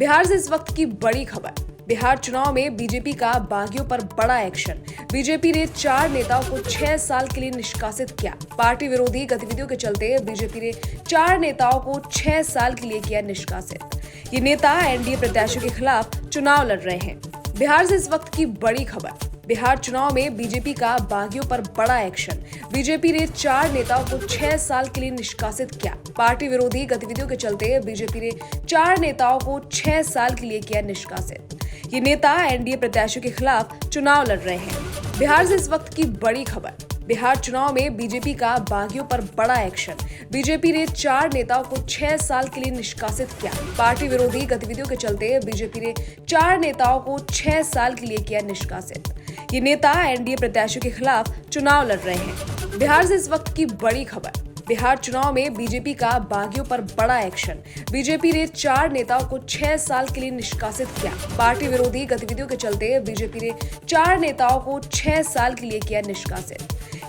बिहार से इस वक्त की बड़ी खबर। बिहार चुनाव में बीजेपी का बागियों पर बड़ा एक्शन। बीजेपी ने 4 नेताओं को 6 साल के लिए निष्कासित किया। पार्टी विरोधी गतिविधियों के चलते बीजेपी ने 4 नेताओं को 6 साल के लिए किया निष्कासित। ये नेता एनडीए प्रत्याशियों के खिलाफ चुनाव लड़ रहे हैं। बिहार से इस वक्त की बड़ी खबर। बिहार चुनाव में बीजेपी का बागियों पर बड़ा एक्शन। बीजेपी ने 4 नेताओं को 6 साल के लिए निष्कासित किया। पार्टी विरोधी गतिविधियों के चलते बीजेपी ने 4 नेताओं को 6 साल के लिए किया निष्कासित। ये नेता एनडीए प्रत्याशियों के खिलाफ चुनाव लड़ रहे हैं। बिहार से इस वक्त की बड़ी खबर। बिहार चुनाव में बीजेपी का बागियों पर बड़ा एक्शन। बीजेपी ने 4 नेताओं को 6 साल के लिए निष्कासित किया। पार्टी विरोधी गतिविधियों के चलते बीजेपी ने 4 नेताओं को 6 साल के लिए किया निष्कासित। ये नेता एनडीए प्रत्याशियों के खिलाफ चुनाव लड़ रहे हैं। बिहार से इस वक्त की बड़ी खबर। बिहार चुनाव में बीजेपी का बागियों पर बड़ा एक्शन। बीजेपी ने 4 नेताओं को 6 साल के लिए निष्कासित किया। पार्टी विरोधी गतिविधियों के चलते बीजेपी ने 4 नेताओं को 6 साल के लिए किया निष्कासित।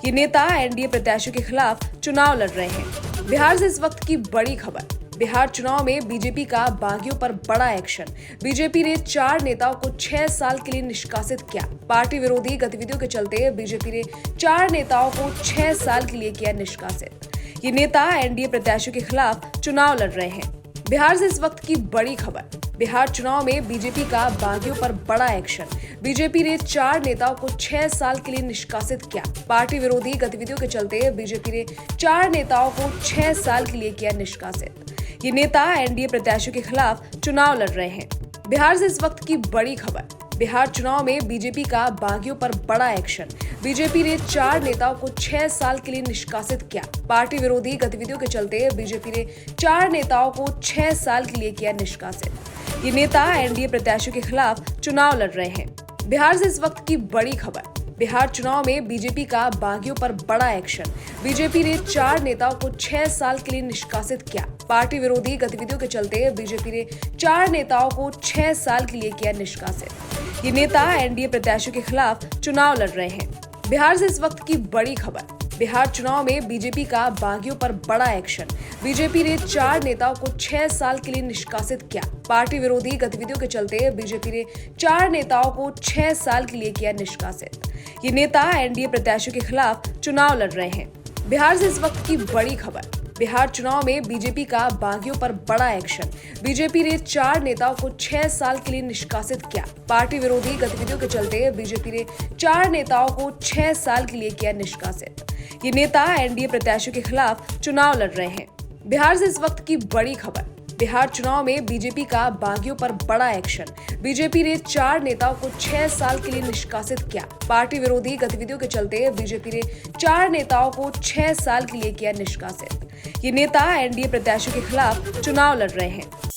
ये नेता एनडीए प्रत्याशियों के खिलाफ चुनाव लड़ रहे हैं। बिहार से इस वक्त की बड़ी खबर। बिहार चुनाव में बीजेपी का बागियों पर बड़ा एक्शन। बीजेपी ने 4 नेताओं को 6 साल के लिए निष्कासित किया। पार्टी विरोधी गतिविधियों के चलते बीजेपी ने 4 नेताओं को 6 साल के लिए किया निष्कासित। ये नेता एनडीए प्रत्याशियों के खिलाफ चुनाव लड़ रहे हैं। बिहार से इस वक्त की बड़ी खबर। बिहार चुनाव में बीजेपी का बागियों पर बड़ा एक्शन। बीजेपी ने 4 नेताओं को 6 साल के लिए निष्कासित किया। पार्टी विरोधी गतिविधियों के चलते बीजेपी ने 4 नेताओं को 6 साल के लिए किया निष्कासित। ये नेता एनडीए प्रत्याशियों के खिलाफ चुनाव लड़ रहे हैं। बिहार से इस वक्त की बड़ी खबर। बिहार चुनाव में बीजेपी का बागियों पर बड़ा एक्शन। बीजेपी ने 4 नेताओं को 6 साल के लिए निष्कासित किया। पार्टी विरोधी गतिविधियों के चलते बीजेपी ने 4 नेताओं को 6 साल के लिए किया निष्कासित। ये नेता एनडीए प्रत्याशियों के खिलाफ चुनाव लड़ रहे हैं। बिहार से इस वक्त की बड़ी खबर। बिहार चुनाव में बीजेपी का बागियों पर बड़ा एक्शन। बीजेपी ने 4 नेताओं को 6 साल के लिए निष्कासित किया। पार्टी विरोधी गतिविधियों के चलते बीजेपी ने 4 नेताओं को 6 साल के लिए किया निष्कासित। ये नेता एनडीए प्रत्याशियों के खिलाफ चुनाव लड़ रहे हैं। बिहार से इस वक्त की बड़ी खबर। बिहार चुनाव में बीजेपी का बागियों पर बड़ा एक्शन। बीजेपी ने 4 नेताओं को 6 साल के लिए निष्कासित किया। पार्टी विरोधी गतिविधियों के चलते बीजेपी ने 4 नेताओं को 6 साल के लिए किया निष्कासित। ये नेता एनडीए प्रत्याशियों के खिलाफ चुनाव लड़ रहे हैं। बिहार से इस वक्त की बड़ी खबर। बिहार चुनाव में बीजेपी का बागियों पर बड़ा एक्शन। बीजेपी ने 4 नेताओं को 6 साल के लिए निष्कासित किया। पार्टी विरोधी गतिविधियों के चलते बीजेपी ने 4 नेताओं को 6 साल के लिए किया निष्कासित। ये नेता एनडीए प्रत्याशियों के खिलाफ चुनाव लड़ रहे हैं। बिहार से इस वक्त की बड़ी खबर। बिहार चुनाव में बीजेपी का बागियों पर बड़ा एक्शन। बीजेपी ने 4 नेताओं को 6 साल के लिए निष्कासित किया। पार्टी विरोधी गतिविधियों के चलते बीजेपी ने 4 नेताओं को 6 साल के लिए किया निष्कासित। ये नेता एनडीए प्रत्याशियों के खिलाफ चुनाव लड़ रहे हैं।